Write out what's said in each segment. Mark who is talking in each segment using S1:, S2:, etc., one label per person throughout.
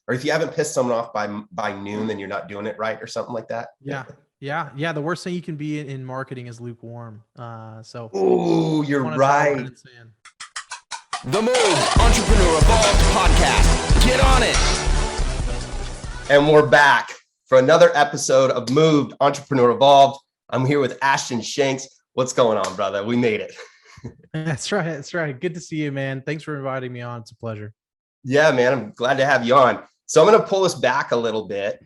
S1: or if you haven't pissed someone off by noon, then you're not doing it right or something like that.
S2: Yeah. Yeah. Yeah. The worst thing you can be in marketing is lukewarm. So
S1: Oh, you're
S2: want to draw a line
S1: right.
S2: in the sand.
S3: The Move Entrepreneur Evolved podcast. Get on it.
S1: And we're back for another episode of Moved Entrepreneur Evolved. I'm here with Ashton Shanks. What's going on, brother? We made it.
S2: That's right. That's right. Good to see you, man. Thanks for inviting me on. It's a pleasure.
S1: Yeah, man. I'm glad to have you on. So I'm going to pull us back a little bit.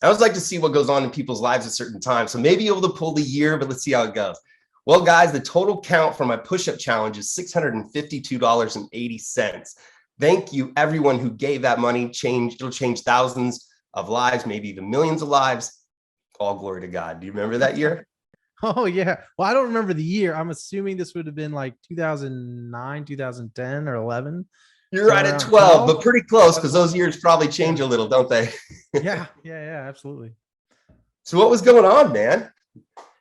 S1: I always like to see what goes on in people's lives at certain times. So maybe able to pull the year, but let's see how it goes. Well, guys, the total count for my push-up challenge is $652.80. Thank you, everyone who gave that money. It'll change thousands of lives, maybe even millions of lives. All glory to God. Do you remember that year?
S2: Oh, yeah. Well, I don't remember the year. I'm assuming this would have been like 2009, 2010, or 11.
S1: You're right at 12, but pretty close because those years probably change a little, don't they?
S2: Yeah, absolutely.
S1: So what was going on, man?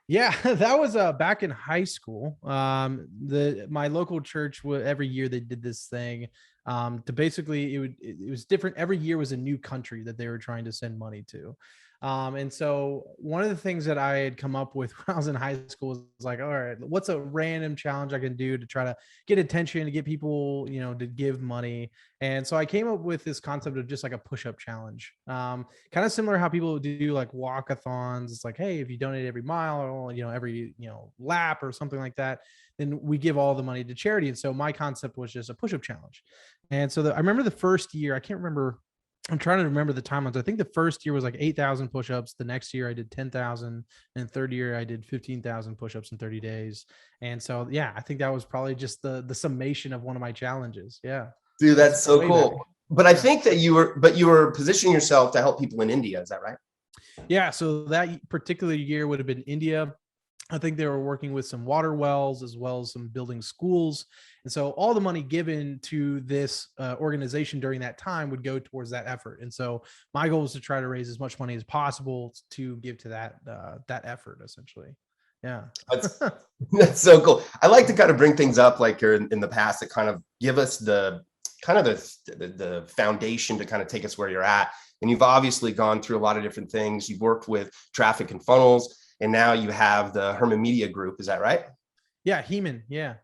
S2: Yeah, that was back in high school. My local church every year they did this thing to basically it was different. Every year was a new country that they were trying to send money to. And so one of the things that I had come up with when I was in high school was like, all right, what's a random challenge I can do to try to get attention, to get people, to give money. And so I came up with this concept of just like a push-up challenge, kind of similar how people do like walkathons. It's like, hey, if you donate every mile or, every, lap or something like that, then we give all the money to charity. And so my concept was just a push-up challenge. And so I remember the first year, I can't remember, I'm trying to remember the timelines. I think the first year was like 8,000 push-ups. The next year I did 10,000, and third year I did 15,000 push-ups in 30 days. And so, yeah, I think that was probably just the summation of one of my challenges. Yeah.
S1: Dude, that's so cool.
S2: Back.
S1: But I think that you were positioning yourself to help people in India. Is that right?
S2: Yeah. So that particular year would have been India. I think they were working with some water wells as well as some building schools. And so all the money given to this organization during that time would go towards that effort. And so my goal was to try to raise as much money as possible to give to that effort, essentially. Yeah.
S1: That's so cool. I like to kind of bring things up like you're in the past that kind of give us the foundation to kind of take us where you're at. And you've obviously gone through a lot of different things. You've worked with traffic and funnels. And now you have the Hemon Media Group. Is that right?
S2: Yeah, Hemon. Yeah.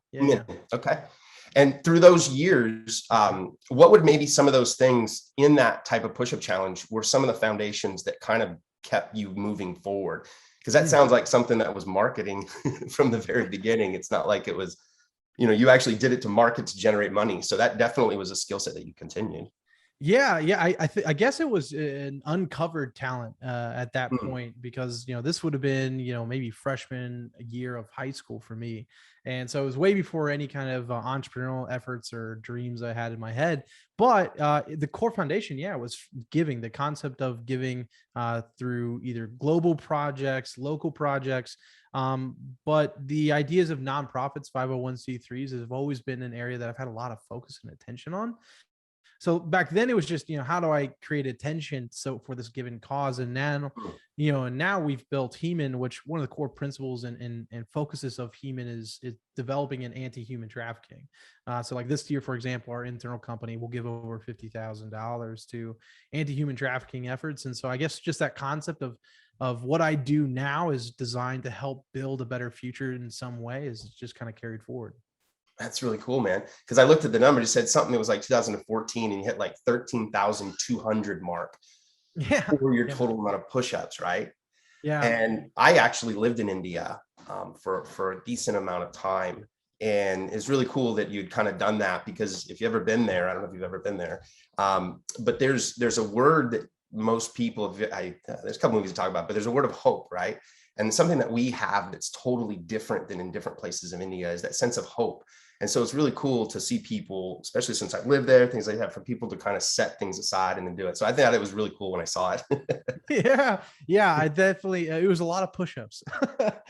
S1: Okay. And through those years, what would maybe some of those things in that type of push-up challenge were some of the foundations that kind of kept you moving forward? Because that sounds like something that was marketing from the very beginning. It's not like it was, you actually did it to market to generate money. So that definitely was a skill set that you continued.
S2: Yeah. I guess it was an uncovered talent at that point because this would have been maybe freshman year of high school for me, and so it was way before any kind of entrepreneurial efforts or dreams I had in my head. But the core foundation, was giving. The concept of giving through either global projects, local projects. But the ideas of nonprofits, 501c3s, have always been an area that I've had a lot of focus and attention on. So back then it was just, how do I create attention for this given cause? And now, now we've built Hemon, which one of the core principles and focuses of Hemon is developing an anti-human trafficking. So like this year, for example, our internal company will give over $50,000 to anti-human trafficking efforts. And so I guess just that concept of what I do now is designed to help build a better future in some way is just kind of carried forward.
S1: That's really cool, man. Because I looked at the number, it said something that was like 2014 and you hit like 13,200 mark for your total amount of push-ups, right?
S2: Yeah.
S1: And I actually lived in India for a decent amount of time. And it's really cool that you'd kind of done that because if you've ever been there, I don't know if you've ever been there, but there's a word that most people, there's a couple movies to talk about, but there's a word of hope, right? And something that we have that's totally different than in different places of India is that sense of hope. And so it's really cool to see people, especially since I lived there, things like that, for people to kind of set things aside and then do it. So I thought it was really cool when I saw
S2: it. Yeah. I definitely, it was a lot of push-ups.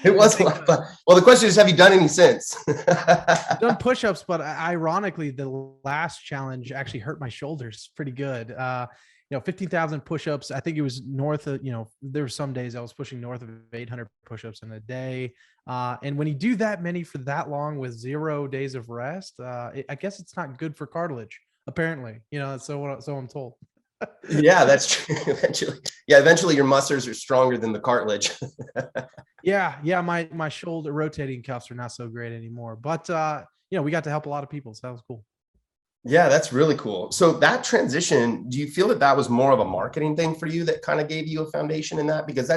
S1: It was a lot of fun. Well, the question is, have you done any since?
S2: Done push-ups, but ironically, the last challenge actually hurt my shoulders pretty good. 15,000 push-ups. I think it was north of, there were some days I was pushing north of 800 push-ups in a day. And when you do that many for that long with 0 days of rest, I guess it's not good for cartilage. apparently, so I'm told.
S1: Yeah, that's true. Eventually your muscles are stronger than the cartilage.
S2: Yeah. My shoulder rotating cuffs are not so great anymore, but we got to help a lot of people, so that was cool.
S1: Yeah, that's really cool. So that transition, do you feel that that was more of a marketing thing for you that kind of gave you a foundation in that? Because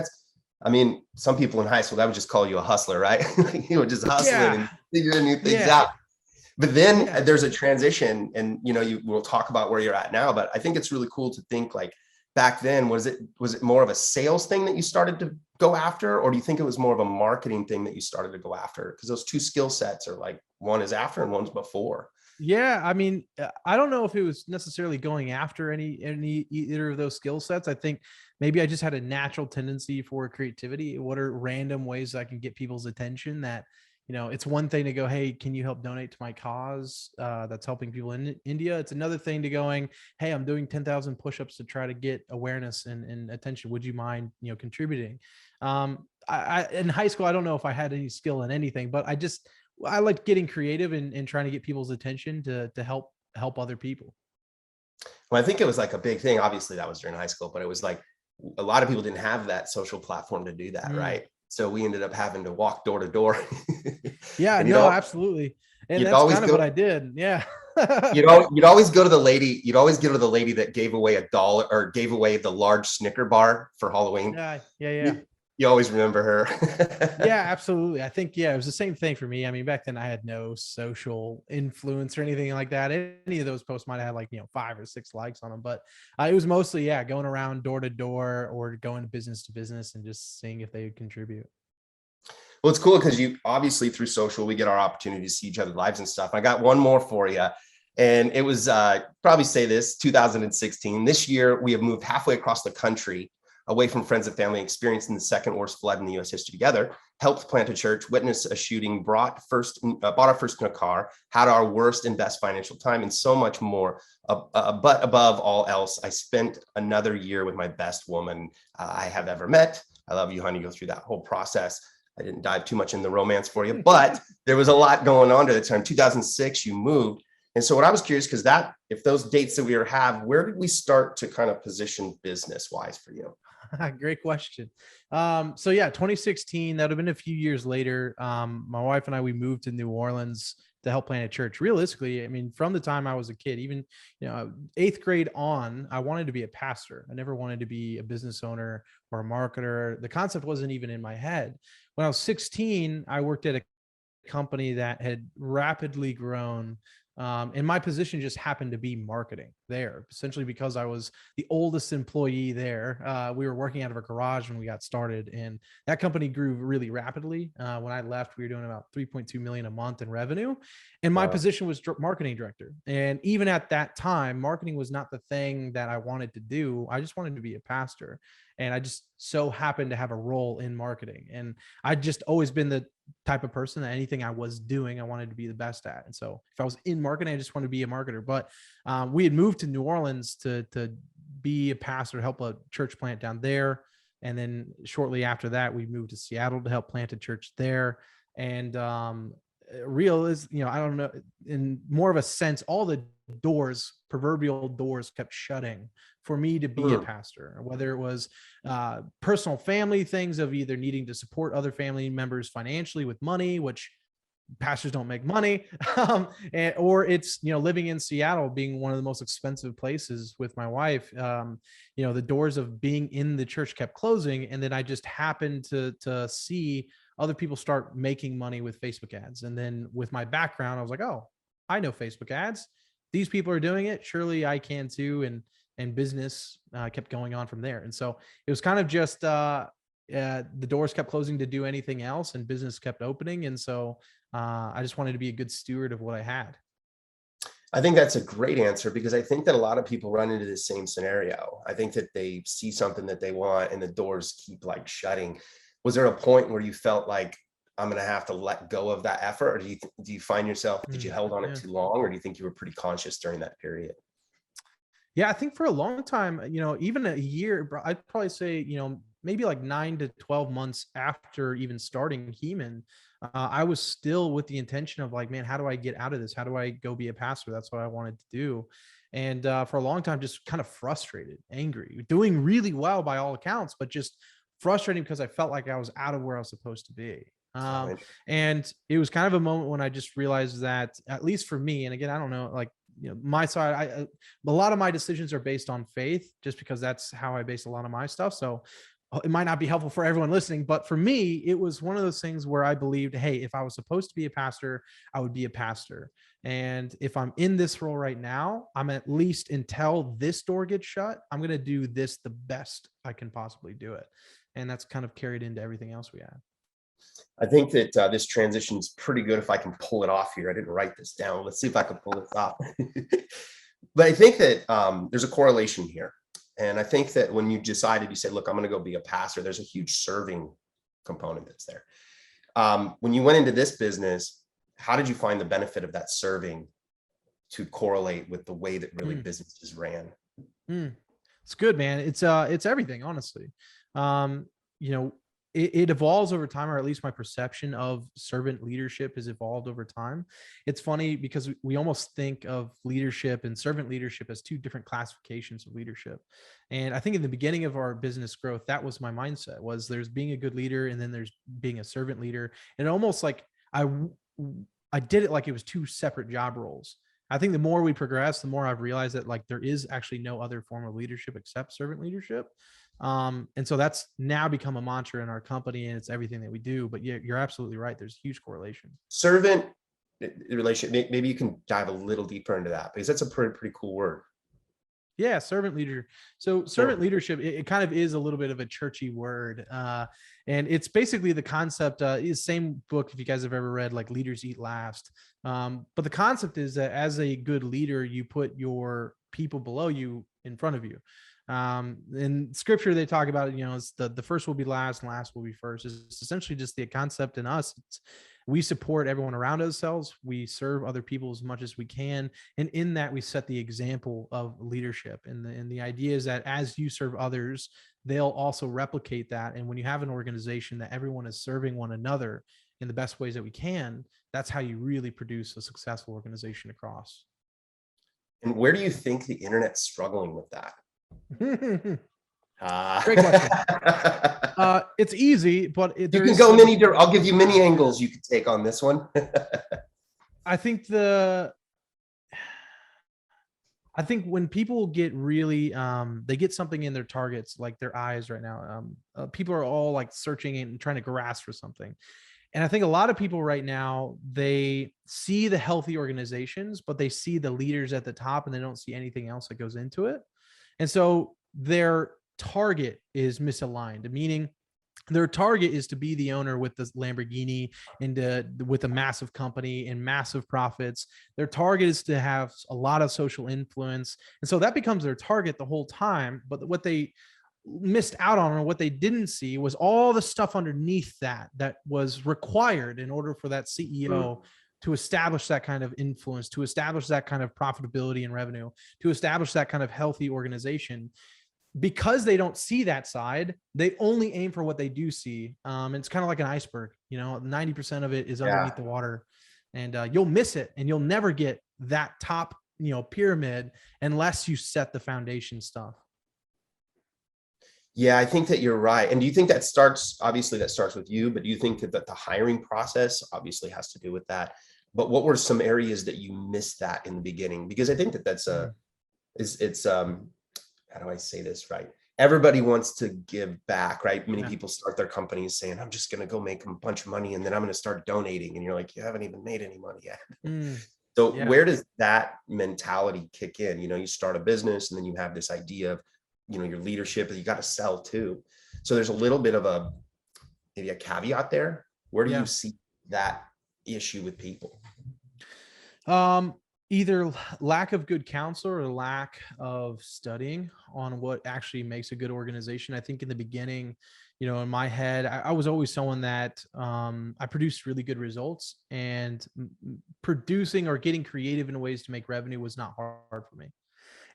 S1: I mean, some people in high school, that would just call you a hustler, right? You were just hustling and figuring new things out. But then there's a transition, and you will talk about where you're at now, but I think it's really cool to think like back then, was it more of a sales thing that you started to go after, or do you think it was more of a marketing thing that you started to go after? Because those two skill sets are like, one is after and one's before.
S2: Yeah, I mean, I don't know if it was necessarily going after any either of those skill sets. I think maybe I just had a natural tendency for creativity. What are random ways I can get people's attention? That it's one thing to go, hey, can you help donate to my cause that's helping people in India? It's another thing to going, hey, I'm doing 10,000 push-ups to try to get awareness and attention. Would you mind contributing? I in high school, I don't know if I had any skill in anything, but I liked getting creative and trying to get people's attention to help other people.
S1: Well, I think it was like a big thing. Obviously, that was during high school, but it was like a lot of people didn't have that social platform to do that, right? So we ended up having to walk door to door.
S2: Yeah, no, absolutely. And that's kind of what I did. Yeah.
S1: You'd always go to the lady. You'd always go to the lady that gave away $1 or gave away the large Snicker bar for Halloween.
S2: Yeah.
S1: You always remember her.
S2: Yeah, absolutely. I think, it was the same thing for me. I mean, back then I had no social influence or anything like that. Any of those posts might have had like, 5 or 6 likes on them, but it was mostly, going around door to door or going business to business and just seeing if they would contribute.
S1: Well, it's cool because you obviously through social, we get our opportunity to see each other's lives and stuff. I got one more for you. And it was probably say this 2016. This year, we have moved halfway across the country away from friends and family, experiencing the second worst flood in the U.S. history together, helped plant a church, witnessed a shooting, bought our first in a car, had our worst and best financial time, and so much more. But above all else, I spent another year with my best woman I have ever met. I love you, honey. Go through that whole process. I didn't dive too much in the romance for you, but there was a lot going on at the time. 2006, you moved. And so what I was curious, because if those dates that we have, where did we start to kind of position business wise for you?
S2: Great question. 2016, that would have been a few years later. My wife and we moved to New Orleans to help plant a church. Realistically, I mean, from the time I was a kid, even, 8th grade on, I wanted to be a pastor. I never wanted to be a business owner or a marketer. The concept wasn't even in my head. When I was 16, I worked at a company that had rapidly grown. And my position just happened to be marketing there, essentially because I was the oldest employee there. We were working out of a garage when we got started, and that company grew really rapidly. When I left, we were doing about 3.2 million a month in revenue, and my position was marketing director. And even at that time, marketing was not the thing that I wanted to do. I just wanted to be a pastor, and I just so happened to have a role in marketing. And I'd just always been the type of person that anything I was doing, I wanted to be the best at. And so if I was in marketing, I just wanted to be a marketer. But we had moved to New Orleans to be a pastor, help a church plant down there. And then shortly after that, we moved to Seattle to help plant a church there. And real is, I don't know, in more of a sense, all the proverbial doors kept shutting for me to be a pastor, whether it was personal family things of either needing to support other family members financially with money, which pastors don't make money, or it's, living in Seattle being one of the most expensive places with my wife. The doors of being in the church kept closing. And then I just happened to see other people start making money with Facebook ads. And then with my background, I was like, oh, I know Facebook ads. These people are doing it. Surely I can too. And business kept going on from there. And so it was kind of just the doors kept closing to do anything else, and business kept opening. And so I just wanted to be a good steward of what I had.
S1: I think that's a great answer, because I think that a lot of people run into the same scenario. I think that they see something that they want and the doors keep like shutting. Was there a point where you felt like, I'm going to have to let go of that effort? Or do you find yourself, did you held on it too long? Or do you think you were pretty conscious during that period?
S2: Yeah, I think for a long time, even a year, I'd probably say, maybe like 9 to 12 months after even starting Hemon, I was still with the intention of like, man, how do I get out of this? How do I go be a pastor? That's what I wanted to do. And for a long time, just kind of frustrated, angry, doing really well by all accounts, but just frustrating because I felt like I was out of where I was supposed to be.
S1: Oh,
S2: And it was kind of a moment when I just realized that, at least for me, and again, I don't know, like, my side, a lot of my decisions are based on faith, just because that's how I base a lot of my stuff. So it might not be helpful for everyone listening, but for me, it was one of those things where I believed, hey, if I was supposed to be a pastor, I would be a pastor. And if I'm in this role right now, I'm at least, until this door gets shut, I'm going to do this the best I can possibly do it. And that's kind of carried into everything else we have.
S1: I think that this transition is pretty good if I can pull it off here. I didn't write this down. Let's see if I can pull this off. But I think that there's a correlation here. And I think that when you decided, you said, look, I'm going to go be a pastor, there's a huge serving component that's there. When you went into this business, how did you find the benefit of that serving to correlate with the way that really businesses ran?
S2: It's good, man. It's everything, honestly. It evolves over time, or at least my perception of servant leadership has evolved over time. It's funny because we almost think of leadership and servant leadership as two different classifications of leadership. And I think in the beginning of our business growth, that was my mindset, was there's being a good leader and then there's being a servant leader. And almost like I did it like it was two separate job roles. I think the more we progress, the more I've realized that like there is actually no other form of leadership except servant leadership. And so that's now become a mantra in our company, and it's everything that we do. But yeah, you're absolutely right. There's a huge correlation.
S1: Servant relationship. Maybe you can dive a little deeper into that, because that's a pretty cool word.
S2: Yeah, servant leader. So servant leadership, it kind of is a little bit of a churchy word. And it's basically the concept, is same book, if you guys have ever read, like Leaders Eat Last. But the concept is that as a good leader, you put your people below you in front of you. In scripture, they talk about, it's the first will be last and last will be first. It's essentially just the concept in us. We support everyone around ourselves. We serve other people as much as we can. And in that, we set the example of leadership. And the idea is that as you serve others, they'll also replicate that. And when you have an organization that everyone is serving one another in the best ways that we can, that's how you really produce a successful organization across.
S1: And where do you think the internet's struggling with that?
S2: Great question. It's easy, but
S1: you can go many. I'll give you many angles you could take on this one.
S2: I think when people get really, they get something in their targets, like their eyes right now. People are all like searching and trying to grasp for something. And I think a lot of people right now, they see the healthy organizations, but they see the leaders at the top and they don't see anything else that goes into it. And so their target is misaligned, meaning their target is to be the owner with the Lamborghini and with a massive company and massive profits. Their target is to have a lot of social influence. And so that becomes their target the whole time. But what they missed out on, or what they didn't see, was all the stuff underneath that was required in order for that CEO to establish that kind of influence, to establish that kind of profitability and revenue, to establish that kind of healthy organization. Because they don't see that side, they only aim for what they do see. It's kind of like an iceberg, 90% of it is underneath the water, and you'll miss it, and you'll never get that top, pyramid unless you set the foundation stuff.
S1: Yeah, I think that you're right. And do you think that starts with you, but do you think that the hiring process obviously has to do with that? But what were some areas that you missed that in the beginning? Because I think that that's how do I say this right? Everybody wants to give back, right? Many people start their companies saying, I'm just going to go make a bunch of money and then I'm going to start donating. And you're like, you haven't even made any money yet. So where does that mentality kick in? You start a business and then you have this idea of, your leadership, that you got to sell too. So there's a little bit of maybe a caveat there. Where do you see that issue with people?
S2: Either lack of good counsel or lack of studying on what actually makes a good organization. I think in the beginning, in my head, I was always someone that I produced really good results, and producing or getting creative in ways to make revenue was not hard for me.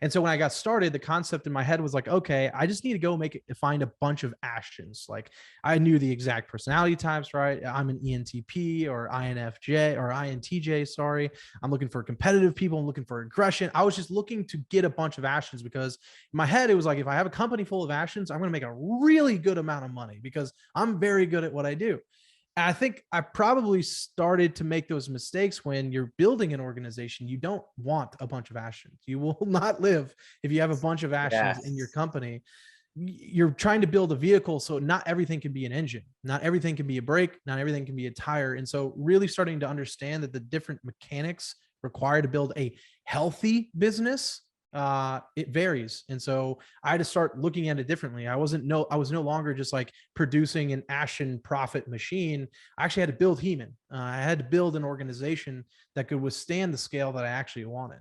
S2: And so when I got started, the concept in my head was like, okay, I just need to go find a bunch of Ashtons. Like I knew the exact personality types, right? I'm an ENTP or INFJ or INTJ, sorry. I'm looking for competitive people. I'm looking for aggression. I was just looking to get a bunch of Ashtons because in my head, it was like, if I have a company full of Ashtons, I'm going to make a really good amount of money because I'm very good at what I do. And I think I probably started to make those mistakes when you're building an organization. You don't want a bunch of Ashtons. You will not live if you have a bunch of Ashtons in your company. You're trying to build a vehicle, so not everything can be an engine, not everything can be a brake, not everything can be a tire. And so really starting to understand that the different mechanics required to build a healthy business, it varies. And so I had to start looking at it differently. I was no longer just like producing an Ashton profit machine. I actually had to build Hemon. I had to build an organization that could withstand the scale that I actually wanted.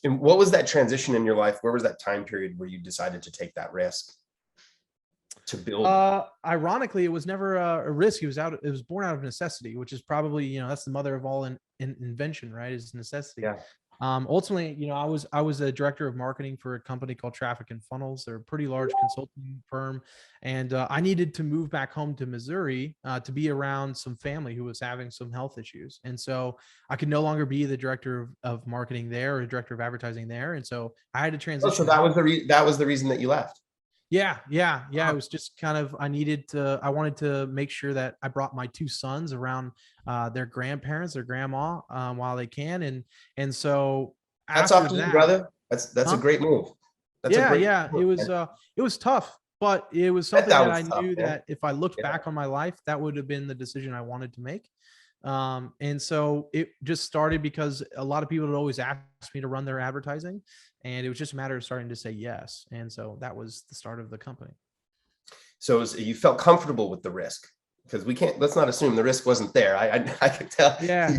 S1: And what was that transition in your life? Where was that time period where you decided to take that risk to build?
S2: Ironically, it was never a risk. It was born out of necessity, which is probably, that's the mother of all invention, right? Is necessity.
S1: Yeah.
S2: Ultimately, I was a director of marketing for a company called Traffic and Funnels. They're a pretty large consulting firm. And I needed to move back home to Missouri to be around some family who was having some health issues. And so I could no longer be the director of marketing there or director of advertising there. And so I had to transition.
S1: Oh, so that was the reason that you left.
S2: Yeah. It was just kind of, I wanted to make sure that I brought my two sons around their grandparents, their grandma, while they can. And so
S1: that's off to you, brother. That's a great move. That's a great move.
S2: It was tough, but it was something that I knew
S1: man.
S2: that if I looked back on my life, that would have been the decision I wanted to make. And so it just started because a lot of people would always ask me to run their advertising, and it was just a matter of starting to say yes. And so that was the start of the company.
S1: So you felt comfortable with the risk, because let's not assume the risk wasn't there. I could tell.
S2: Yeah.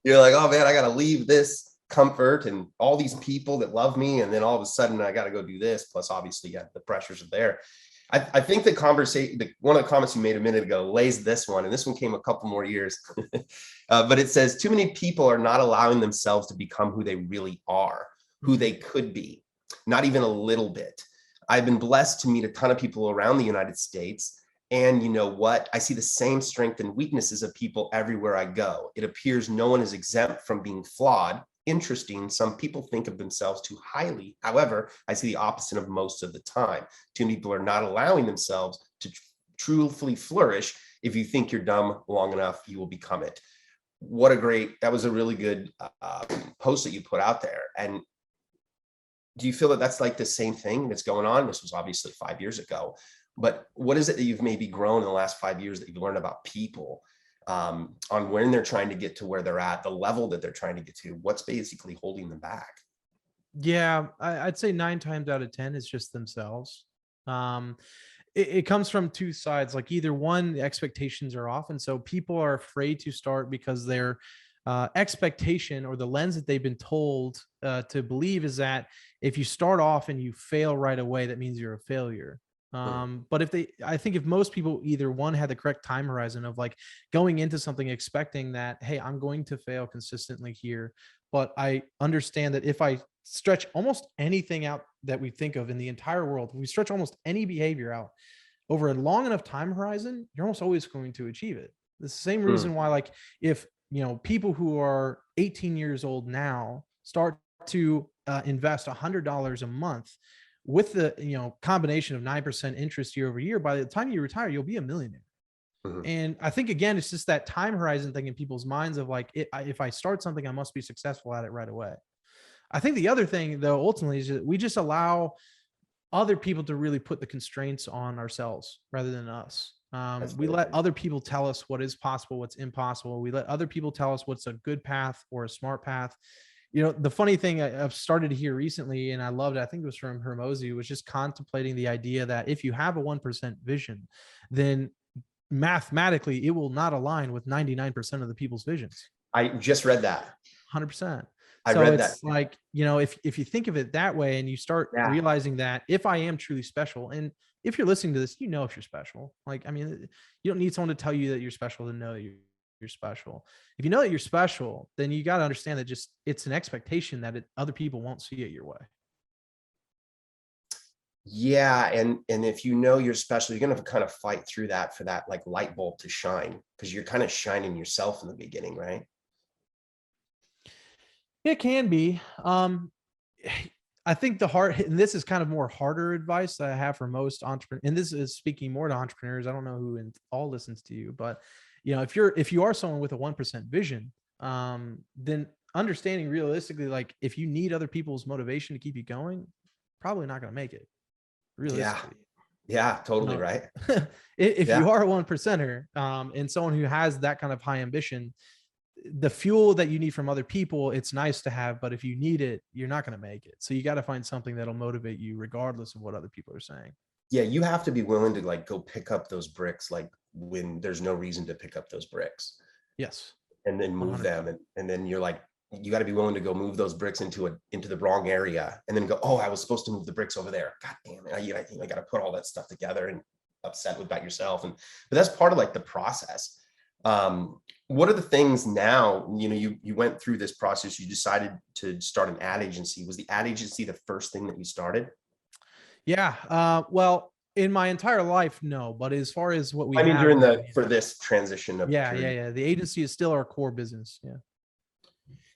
S1: You're like, oh man, I got to leave this comfort and all these people that love me. And then all of a sudden I got to go do this. Plus obviously, the pressures are there. I think the conversation, one of the comments you made a minute ago lays this one, and this one came a couple more years, but it says, too many people are not allowing themselves to become who they really are, who they could be, not even a little bit. I've been blessed to meet a ton of people around the United States. And you know what? I see the same strength and weaknesses of people everywhere I go. It appears no one is exempt from being flawed. Interesting. Some people think of themselves too highly. However, I see the opposite of most of the time. Too many people are not allowing themselves to truthfully flourish. If you think you're dumb long enough, you will become it. That was a really good post that you put out there. And do you feel that that's like the same thing that's going on? This was obviously 5 years ago, but what is it that you've maybe grown in the last 5 years that you've learned about people? On when they're trying to get to where they're at, the level that they're trying to get to, what's basically holding them back?
S2: Yeah, I'd say 9 times out of 10 is just themselves. It comes from two sides. Like either one, the expectations are off. And so people are afraid to start because their expectation or the lens that they've been told to believe is that if you start off and you fail right away, that means you're a failure. But I think if most people either one had the correct time horizon of like going into something expecting that, hey, I'm going to fail consistently here, but I understand that if I stretch almost anything out that we think of in the entire world, we stretch almost any behavior out over a long enough time horizon, you're almost always going to achieve it. The same reason why, like, if people who are 18 years old now start to invest $100 a month with the combination of 9% interest year over year, by the time you retire, you'll be a millionaire. And I think, again, it's just that time horizon thing in people's minds of like, if I start something, I must be successful at it right away. I think the other thing, though, ultimately is that we just allow other people to really put the constraints on ourselves rather than us. We let other people tell us what is possible, what's impossible. We let other people tell us what's a good path or a smart path. The funny thing I've started to hear recently, and I loved it, I think it was from Hermosi, was just contemplating the idea that if you have a 1% vision, then mathematically it will not align with 99% of the people's visions.
S1: I just read that.
S2: 100%.
S1: I
S2: so
S1: read
S2: it's
S1: that.
S2: like, if you think of it that way and you start realizing that if I am truly special, and if you're listening to this, if you're special, like, I mean, you don't need someone to tell you that you're special to know you you're special. If you know that you're special, then you got to understand that just it's an expectation that other people won't see it your way.
S1: Yeah, and if you know you're special, you're gonna have to kind of fight through that for that like light bulb to shine, because you're kind of shining yourself in the beginning, right?
S2: It can be. I think the hard, and this is kind of more harder advice that I have for most entrepreneurs, and this is speaking more to entrepreneurs. I don't know who in all listens to you, but if you are someone with a 1% vision, then understanding realistically, like if you need other people's motivation to keep you going, probably not going to make it
S1: Yeah,
S2: realistically.
S1: yeah, totally
S2: No.
S1: right.
S2: If
S1: Yeah.
S2: you are a 1%er, and someone who has that kind of high ambition, the fuel that you need from other people, it's nice to have, but if you need it, you're not going to make it. So you got to find something that'll motivate you regardless of what other people are saying.
S1: Yeah, you have to be willing to like go pick up those bricks, like when there's no reason to pick up those bricks,
S2: Yes.
S1: and then move
S2: 100%.
S1: them. And then you're like, you got to be willing to go move those bricks into the wrong area, and then go, oh, I was supposed to move the bricks over there. God damn it. I got to put all that stuff together, and upset about yourself. But that's part of like the process. What are the things now, you went through this process, you decided to start an ad agency. Was the ad agency the first thing that you started?
S2: Yeah. Well, in my entire life, no, but as far as what we
S1: I mean,
S2: have
S1: during
S2: now,
S1: for this transition of
S2: yeah.
S1: period.
S2: The agency is still our core business. Yeah.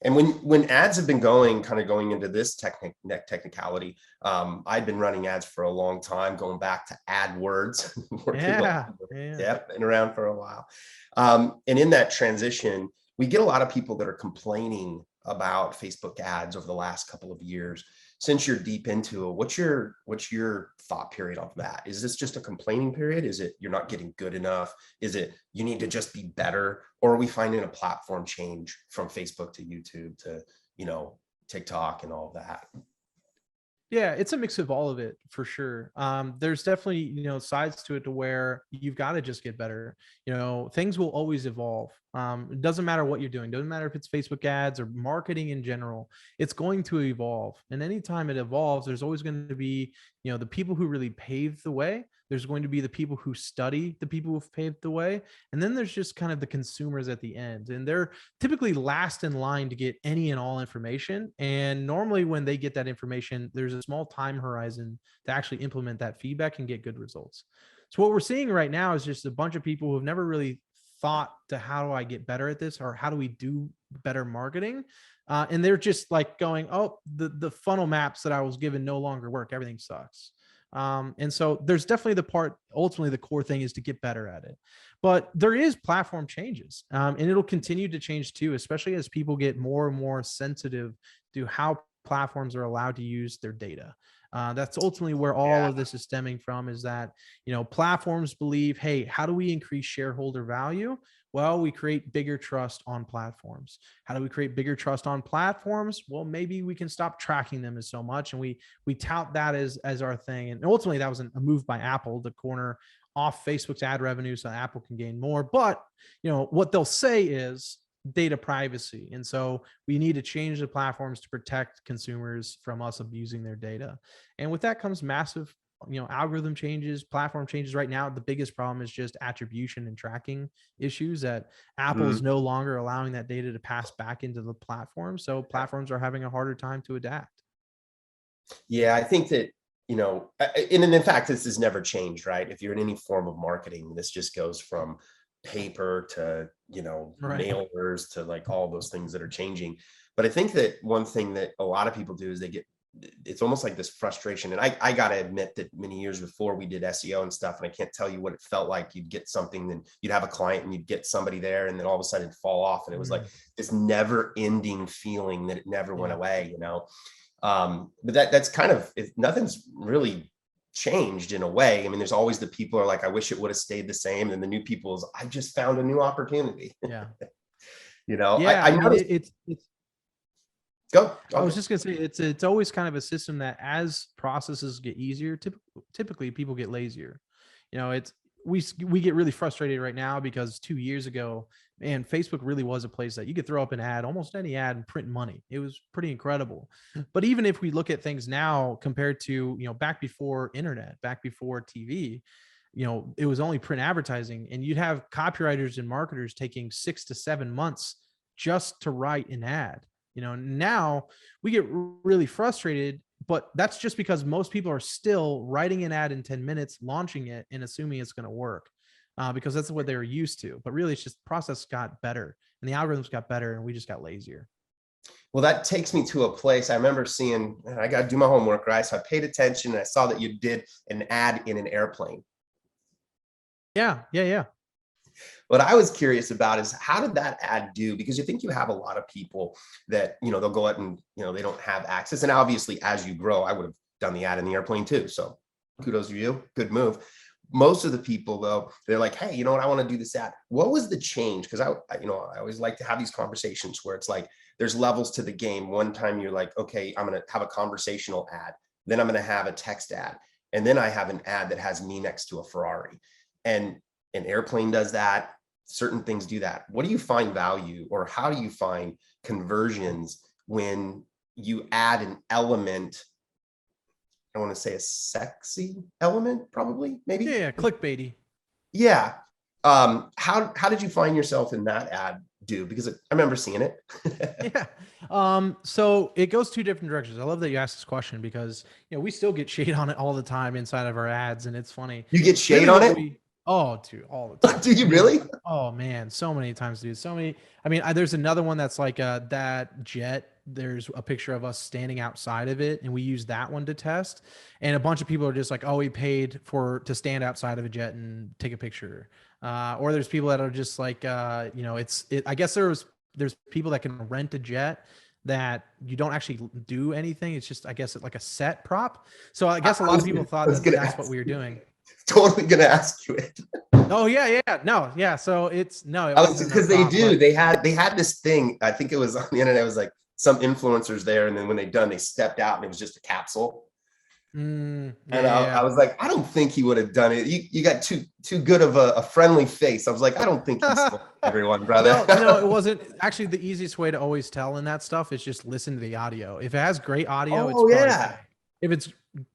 S1: And when ads have been going into this technicality, I've been running ads for a long time, going back to AdWords.
S2: Yeah.
S1: Yep, been around for a while. And in that transition, we get a lot of people that are complaining about Facebook ads over the last couple of years. Since you're deep into it, what's your thought period on that? Is this just a complaining period? Is it you're not getting good enough? Is it you need to just be better? Or are we finding a platform change from Facebook to YouTube to, TikTok and all of that?
S2: Yeah, it's a mix of all of it for sure. There's definitely, sides to it to where you've got to just get better. Things will always evolve. It doesn't matter what you're doing. Doesn't matter if it's Facebook ads or marketing in general. It's going to evolve. And anytime it evolves, there's always going to be, the people who really paved the way. There's going to be the people who study the people who've paved the way. And then there's just kind of the consumers at the end. And they're typically last in line to get any and all information. And normally when they get that information, there's a small time horizon to actually implement that feedback and get good results. So what we're seeing right now is just a bunch of people who have never really thought to how do I get better at this, or how do we do better marketing? And they're just like going, oh, the funnel maps that I was given no longer work. Everything sucks. And so there's definitely ultimately the core thing is to get better at it. But there is platform changes, and it'll continue to change too, especially as people get more and more sensitive to how platforms are allowed to use their data. That's ultimately where all of this is stemming from, is that, platforms believe, hey, how do we increase shareholder value? Well, we create bigger trust on platforms. How do we create bigger trust on platforms? Well, maybe we can stop tracking them as so much. And we tout that as our thing. And ultimately that was a move by Apple to corner off Facebook's ad revenue so Apple can gain more. But, what they'll say is data privacy. And so we need to change the platforms to protect consumers from us abusing their data. And with that comes massive, algorithm changes, platform changes. Right now, the biggest problem is just attribution and tracking issues that Apple is no longer allowing that data to pass back into the platform. So platforms are having a harder time to adapt.
S1: Yeah, I think that, and in fact, this has never changed, right? If you're in any form of marketing, this just goes from paper to,
S2: Right.
S1: mailers to like all those things that are changing. But I think that one thing that a lot of people do is it's almost like this frustration. And I got to admit that many years before we did SEO and stuff, and I can't tell you what it felt like. You'd get something, then you'd have a client and you'd get somebody there, and then all of a sudden it'd fall off. And it was like this never ending feeling that it never went away, But that's kind of, nothing's really changed in a way. I mean, there's always the people are like, I wish it would have stayed the same. And the new people is, I just found a new opportunity.
S2: Yeah.
S1: Yeah, I noticed.
S2: It's
S1: Go.
S2: I was just gonna say it's always kind of a system that as processes get easier, typically people get lazier. We get really frustrated right now because 2 years ago, man, Facebook really was a place that you could throw up an ad, almost any ad, and print money. It was pretty incredible. But even if we look at things now compared to back before internet, back before TV, it was only print advertising, and you'd have copywriters and marketers taking 6 to 7 months just to write an ad. Now we get really frustrated, but that's just because most people are still writing an ad in 10 minutes, launching it, and assuming it's going to work because that's what they were used to. But really, it's just the process got better and the algorithms got better, and we just got lazier.
S1: Well, that takes me to a place I remember seeing, and I got to do my homework, right? So I paid attention and I saw that you did an ad in an airplane.
S2: Yeah.
S1: What I was curious about is how did that ad do? Because you think you have a lot of people that, they'll go out and, they don't have access. And obviously, as you grow, I would have done the ad in the airplane too. So kudos to you. Good move. Most of the people, though, they're like, hey, I want to do this ad. What was the change? Because I always like to have these conversations where it's like there's levels to the game. One time you're like, okay, I'm going to have a conversational ad. Then I'm going to have a text ad. And then I have an ad that has me next to a Ferrari. And an airplane does that. Certain things do that. What do you find value, or how do you find conversions when you add an element? I want to say a sexy element, probably, maybe.
S2: Yeah, clickbaity.
S1: Yeah. How did you find yourself in that ad do? Because I remember seeing it.
S2: Yeah. So it goes two different directions. I love that you asked this question because we still get shade on it all the time inside of our ads, and it's funny.
S1: You get shade on it?
S2: Dude, all the time.
S1: Do you really?
S2: Oh man, so many times, dude. So many. I mean, there's another one that's like that jet. There's a picture of us standing outside of it, and we use that one to test. And a bunch of people are just like, "Oh, we paid to stand outside of a jet and take a picture." Or there's people that are just like, I guess there's people that can rent a jet that you don't actually do anything. It's just, I guess, it's like a set prop. So I guess a lot of people thought that's what we were doing.
S1: Totally gonna ask you it.
S2: Oh yeah. No, yeah. So it's no,
S1: because they had this thing. I think it was on the internet. It was like some influencers there, and then when they done, they stepped out, and it was just a capsule. I was like, I don't think he would have done it. You got too good of a friendly face. I was like, I don't think he's everyone, brother.
S2: No, it wasn't. Actually, the easiest way to always tell in that stuff is just listen to the audio. If it has great audio, it's
S1: yeah.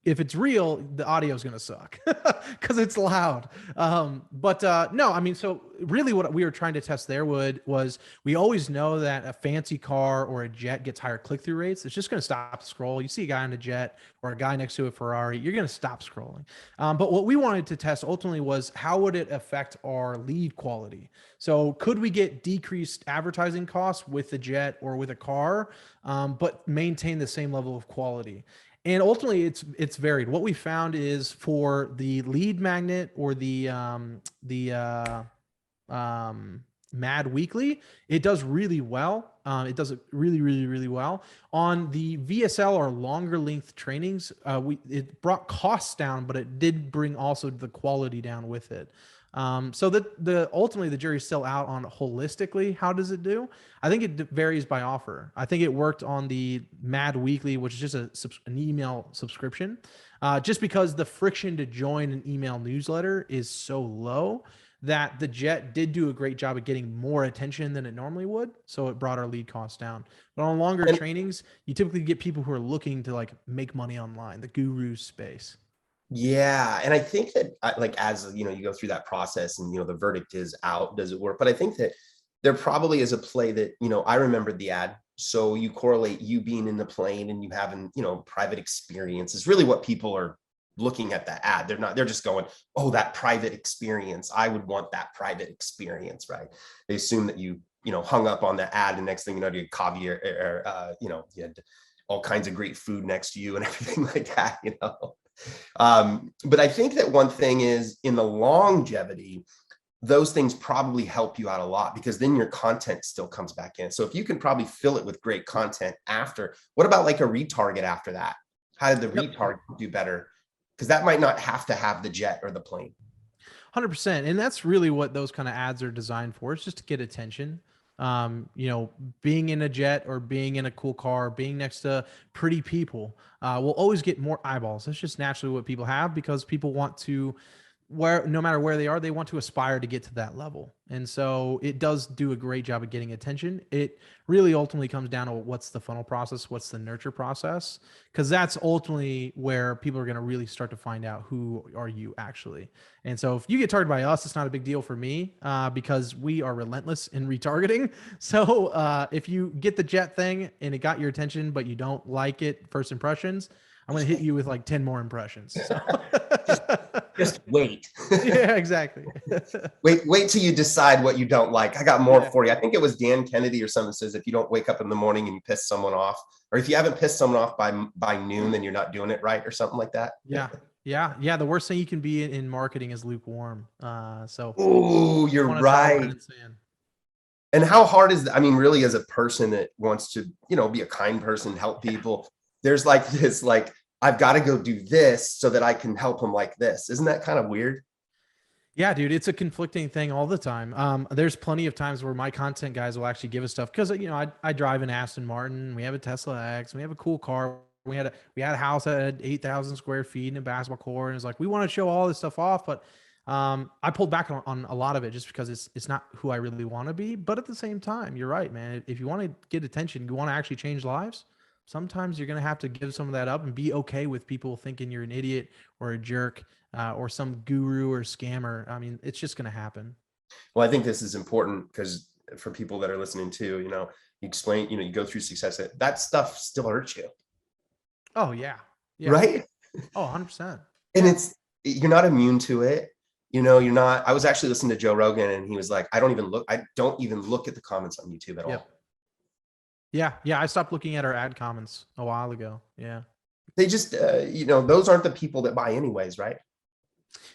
S2: If it's real, the audio is going to suck because it's loud. No, I mean, so really what we were trying to test there was we always know that a fancy car or a jet gets higher click-through rates. It's just going to stop the scroll. You see a guy in a jet or a guy next to a Ferrari, you're going to stop scrolling. But what we wanted to test ultimately was how would it affect our lead quality? So could we get decreased advertising costs with the jet or with a car, but maintain the same level of quality? And ultimately, it's varied. What we found is for the lead magnet or the Mad Weekly, it does really well. It does it really, really, really well. On the VSL or longer length trainings, it brought costs down, but it did bring also the quality down with it. So ultimately the jury's still out on holistically. How does it do? I think it varies by offer. I think it worked on the Mad Weekly, which is just an email subscription, just because the friction to join an email newsletter is so low that the jet did do a great job of getting more attention than it normally would. So it brought our lead costs down. But on longer trainings, you typically get people who are looking to like make money online, the guru space.
S1: Yeah. And I think that as you go through that process and, the verdict is out, does it work? But I think that there probably is a play that, I remembered the ad. So you correlate you being in the plane and you having, private experience is really what people are looking at that ad. They're just going, oh, that private experience. I would want that private experience, right? They assume that you hung up on the ad, and next thing you know, you had caviar, you had all kinds of great food next to you and everything like that, But I think that one thing is in the longevity, those things probably help you out a lot because then your content still comes back in. So if you can probably fill it with great content after, what about like a retarget after that? How did the retarget do better? Because that might not have to have the jet or the plane.
S2: 100%. And that's really what those kind of ads are designed for. It's just to get attention. Being in a jet or being in a cool car, being next to pretty people, will always get more eyeballs. That's just naturally what people have because people want to where no matter where they are, they want to aspire to get to that level. And so it does do a great job of getting attention. It really ultimately comes down to what's the funnel process, what's the nurture process, because that's ultimately where people are going to really start to find out who are you actually. And so if you get targeted by us, it's not a big deal for me because we are relentless in retargeting. So if you get the jet thing and it got your attention, but you don't like it, first impressions, I'm going to hit you with like 10 more impressions. So.
S1: Just wait.
S2: Yeah, exactly.
S1: Wait till you decide what you don't like. I got more
S2: Yeah.
S1: for you. I think it was Dan Kennedy or someone says, if you don't wake up in the morning and you piss someone off, or if you haven't pissed someone off by noon, then you're not doing it right, or something like that.
S2: Yeah. The worst thing you can be in marketing is lukewarm. So
S1: Oh, you're
S2: want to draw a line
S1: right.
S2: in the sand.
S1: And how hard is that? I mean, really, as a person that wants to, be a kind person, help people, there's like this, like, I've got to go do this so that I can help them like this. Isn't that kind of weird?
S2: Yeah, dude, it's a conflicting thing all the time. There's plenty of times where my content guys will actually give us stuff because I drive an Aston Martin, we have a Tesla X, we have a cool car. We had a house that had 8,000 square feet and a basketball court, and it's like we want to show all this stuff off, but I pulled back on a lot of it just because it's not who I really want to be. But at the same time, you're right, man. If you want to get attention, you want to actually change lives. Sometimes you're gonna have to give some of that up and be okay with people thinking you're an idiot or a jerk or some guru or scammer. I mean, it's just going to happen.
S1: Well, I think this is important because for people that are listening to, you explain, you go through success, that stuff still hurts you.
S2: Oh yeah.
S1: Right.
S2: Oh, 100%.
S1: And you're not immune to it. You're not. I was actually listening to Joe Rogan and he was like, I don't even look at the comments on YouTube at all.
S2: Yeah. I stopped looking at our ad comments a while ago. Yeah.
S1: They just, those aren't the people that buy anyways, right?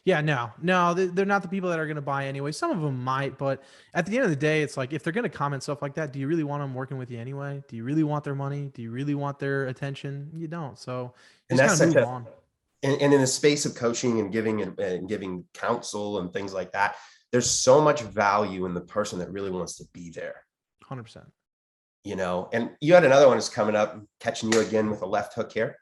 S2: Yeah, no, they're not the people that are going to buy anyway. Some of them might, but at the end of the day, it's like, if they're going to comment stuff like that, do you really want them working with you anyway? Do you really want their money? Do you really want their attention? You don't. So
S1: And
S2: just
S1: that's
S2: kind of move on.
S1: And in the space of coaching and giving counsel and things like that, there's so much value in the person that really wants to be there.
S2: 100%.
S1: And you had another one that's coming up, catching you again with a left hook here.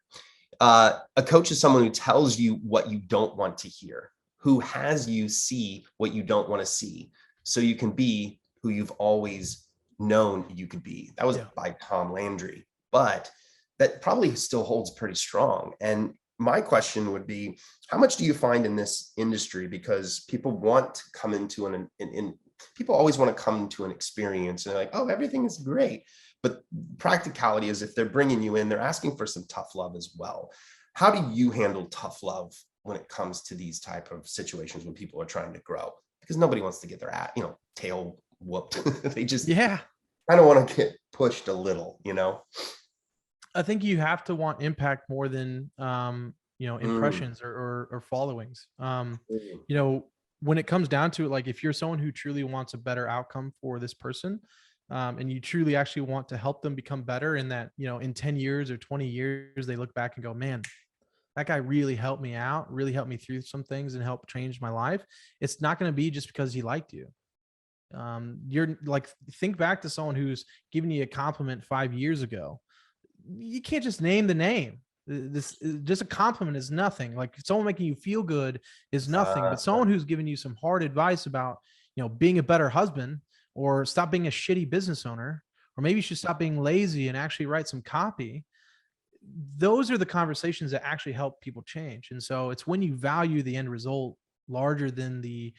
S1: A coach is someone who tells you what you don't want to hear, who has you see what you don't want to see, so you can be who you've always known you could be. That was by Tom Landry, but that probably still holds pretty strong. And my question would be, how much do you find in this industry? Because people want to come into people always want to come to an experience and they're like, oh, everything is great. But practicality is, if they're bringing you in, they're asking for some tough love as well. How do you handle tough love when it comes to these type of situations when people are trying to grow? Because nobody wants to get their tail whooped. They just kind of want to get pushed a little,
S2: I think you have to want impact more than impressions or followings. When it comes down to it, like, if you're someone who truly wants a better outcome for this person, and you truly actually want to help them become better, in that, in 10 years or 20 years, they look back and go, man, that guy really helped me out, really helped me through some things and helped change my life. It's not going to be just because he liked you. You're like, think back to someone who's giving you a compliment 5 years ago. You can't just name the name. This just a compliment is nothing. Like, someone making you feel good is nothing, but someone who's giving you some hard advice about, being a better husband, or stop being a shitty business owner, or maybe you should stop being lazy and actually write some copy. Those are the conversations that actually help people change. And so it's when you value the end result larger than the,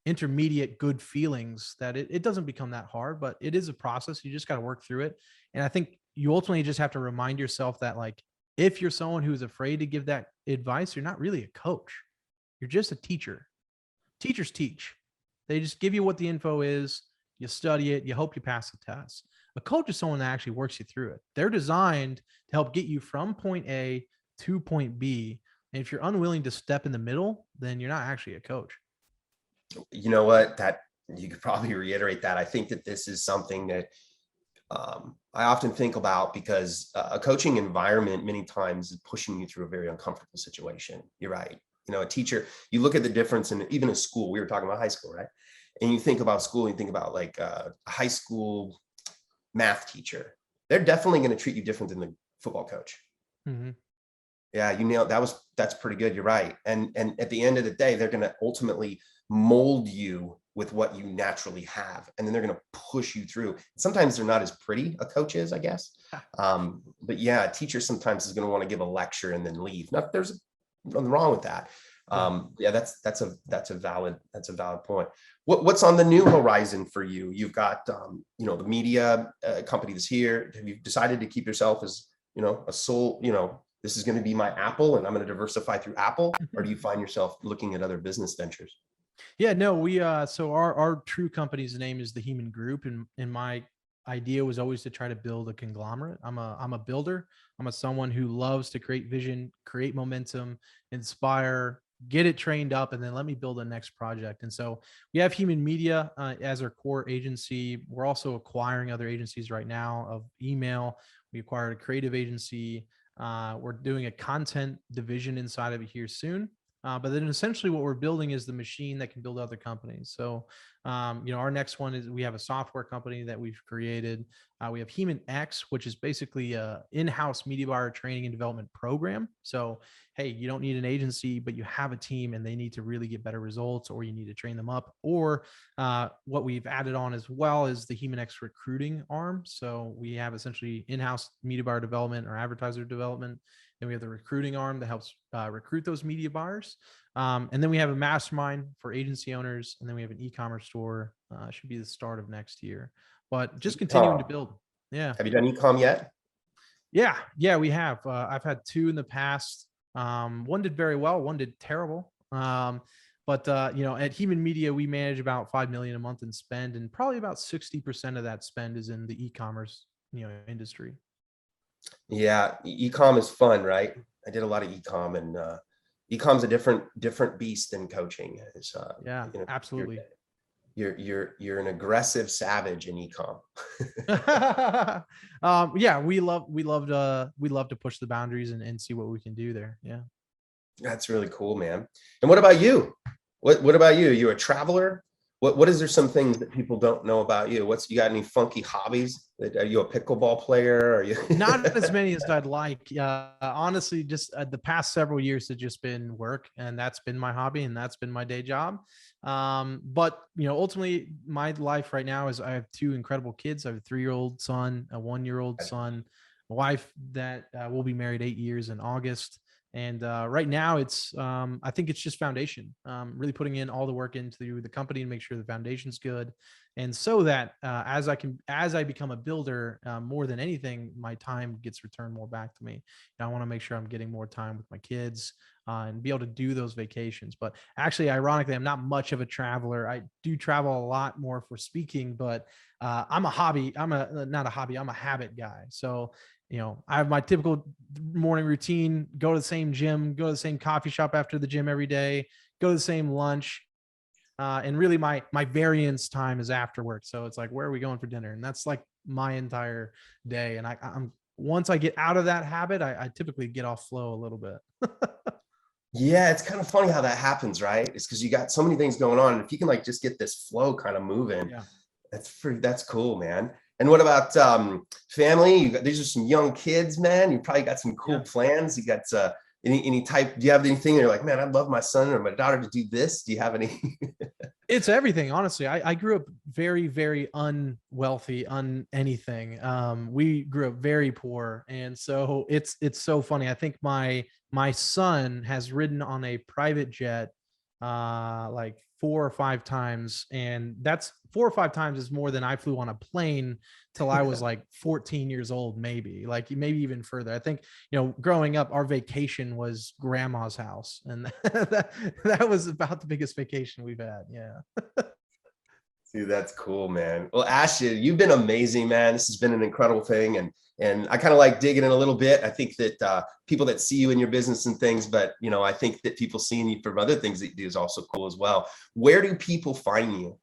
S2: intermediate good feelings, that it doesn't become that hard, but it is a process. You just got to work through it. And I think you ultimately just have to remind yourself that, like, if you're someone who's afraid to give that advice, you're not really a coach. You're just a teacher. Teachers teach. They just give you what the info is. You study it. You hope you pass the test. A coach is someone that actually works you through it. They're designed to help get you from point A to point B. And if you're unwilling to step in the middle, then you're not actually a coach.
S1: You know what? That you could probably reiterate that. I think that this is something that I often think about, because a coaching environment many times is pushing you through a very uncomfortable situation. You're right. A teacher, you look at the difference in even a school. We were talking about high school, right? And you think about school, you think about like a high school math teacher. They're definitely going to treat you different than the football coach.
S2: Mm-hmm.
S1: Yeah, you nailed that's pretty good. You're right. And at the end of the day, they're going to ultimately mold you with what you naturally have, and then they're going to push you through. Sometimes they're not as pretty, a coach is, I guess. But yeah, a teacher sometimes is going to want to give a lecture and then leave. Not there's nothing wrong with that. Yeah, that's a valid point. What's on the new horizon for you? You've got the media company that's here. Have you decided to keep yourself as a sole, this is going to be my Apple and I'm going to diversify through Apple, or do you find yourself looking at other business ventures?
S2: Yeah, no, we so our true company's name is the Hemon Group, and my idea was always to try to build a conglomerate. I'm a builder. Someone who loves to create vision, create momentum, inspire, get it trained up, and then let me build the next project. And so we have Hemon Media as our core agency. We're also acquiring other agencies right now of email. We acquired a creative agency. We're doing a content division inside of it here soon. But then essentially what we're building is the machine that can build other companies. So, our next one is we have a software company that we've created. We have Hemon X, which is basically a in-house media buyer training and development program. So, hey, you don't need an agency, but you have a team and they need to really get better results, or you need to train them up. Or what we've added on as well is the Hemon X recruiting arm. So we have essentially in-house media buyer development or advertiser development. Then we have the recruiting arm that helps recruit those media buyers. And then we have a mastermind for agency owners. And then we have an e-commerce store. Should be the start of next year, but just continuing to build. Yeah.
S1: Have you done e-com yet?
S2: Yeah, we have. I've had two in the past. One did very well. One did terrible. But at Hemon Media, we manage about 5 million a month in spend, and probably about 60% of that spend is in the e-commerce, industry.
S1: Yeah, e-com is fun, right? I did a lot of e-com, and e-com's a different beast than coaching. It's
S2: absolutely.
S1: You're an aggressive savage in e-com.
S2: Yeah, we love to push the boundaries and see what we can do there. Yeah.
S1: That's really cool, man. And what about you? What about you? You're a traveler? What is there some things that people don't know about you? You got any funky hobbies? Are you a pickleball player? Are you
S2: Not as many as I'd like? Honestly, just the past several years have just been work, and that's been my hobby, and that's been my day job. But ultimately, my life right now is I have two incredible kids. I have a 3-year-old son, a 1-year-old son, a wife that will be married 8 years in August. And right now it's, I think it's just foundation, really putting in all the work into the company to make sure the foundation's good. And so that as I become a builder, more than anything, my time gets returned more back to me. And I want to make sure I'm getting more time with my kids and be able to do those vacations. But actually, ironically, I'm not much of a traveler. I do travel a lot more for speaking, but I'm a habit guy. So I have my typical morning routine, go to the same gym, go to the same coffee shop after the gym every day, go to the same lunch. And really my variance time is after work. So it's like, where are we going for dinner? And that's like my entire day. And I'm once I get out of that habit, I typically get off flow a little bit.
S1: Yeah, it's kind of funny how that happens, right? It's because you got so many things going on. And if you can just get this flow kind of moving, that's cool, man. And what about family? These are some young kids, man. You probably got some cool plans. You got any type? Do you have anything that you're like, man, I'd love my son or my daughter to do this? Do you have any?
S2: It's everything, honestly. I grew up very, very unwealthy, anything. We grew up very poor, and so it's so funny. I think my son has ridden on a private jet like 4 or 5 times, and that's 4 or 5 times is more than I flew on a plane till I was like 14 years old, maybe even further. I think growing up, our vacation was grandma's house, and that was about the biggest vacation we've had. Yeah.
S1: Dude, that's cool, man. Well, Ashton, you've been amazing, man. This has been an incredible thing. And I kind of like digging in a little bit. I think that people that see you in your business and things, but, I think that people seeing you from other things that you do is also cool as well. Where do people find you?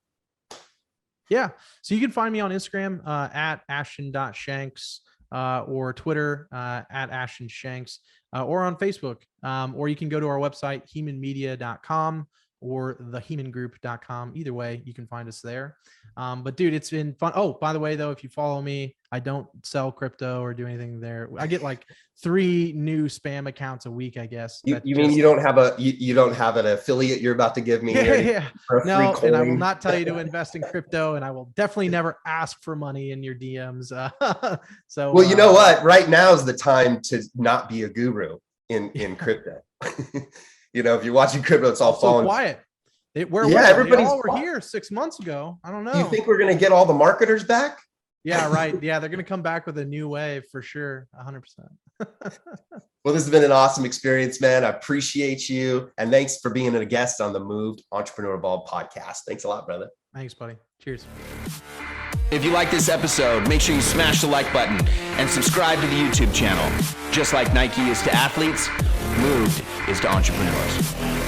S2: Yeah. So you can find me on Instagram at ashton.shanks or Twitter at Ashton Shanks or on Facebook. Or you can go to our website, hemonmedia.com. or thehemongroup.com. Either way, you can find us there. But dude, it's been fun. Oh, by the way, though, if you follow me, I don't sell crypto or do anything there. I get like 3 new spam accounts a week, I guess.
S1: You mean you don't have you don't have an affiliate you're about to give me?
S2: Yeah.
S1: For a free
S2: No,
S1: coin?
S2: and I will not tell you to invest in crypto, and I will definitely never ask for money in your DMs. So,
S1: well, you know what? Right now is the time to not be a guru in crypto. You know, if you're watching crypto, it's all
S2: so
S1: falling
S2: quiet.
S1: Everybody's
S2: They all were here 6 months ago. I don't know.
S1: Do you think we're going to get all the marketers back?
S2: Yeah, right. Yeah, they're going to come back with a new wave for sure. 100%.
S1: Well, this has been an awesome experience, man. I appreciate you. And thanks for being a guest on the Moved Entrepreneur Evolved podcast. Thanks a lot, brother.
S2: Thanks, buddy. Cheers.
S3: If you like this episode, make sure you smash the like button and subscribe to the YouTube channel. Just like Nike is to athletes, Moved is to entrepreneurs.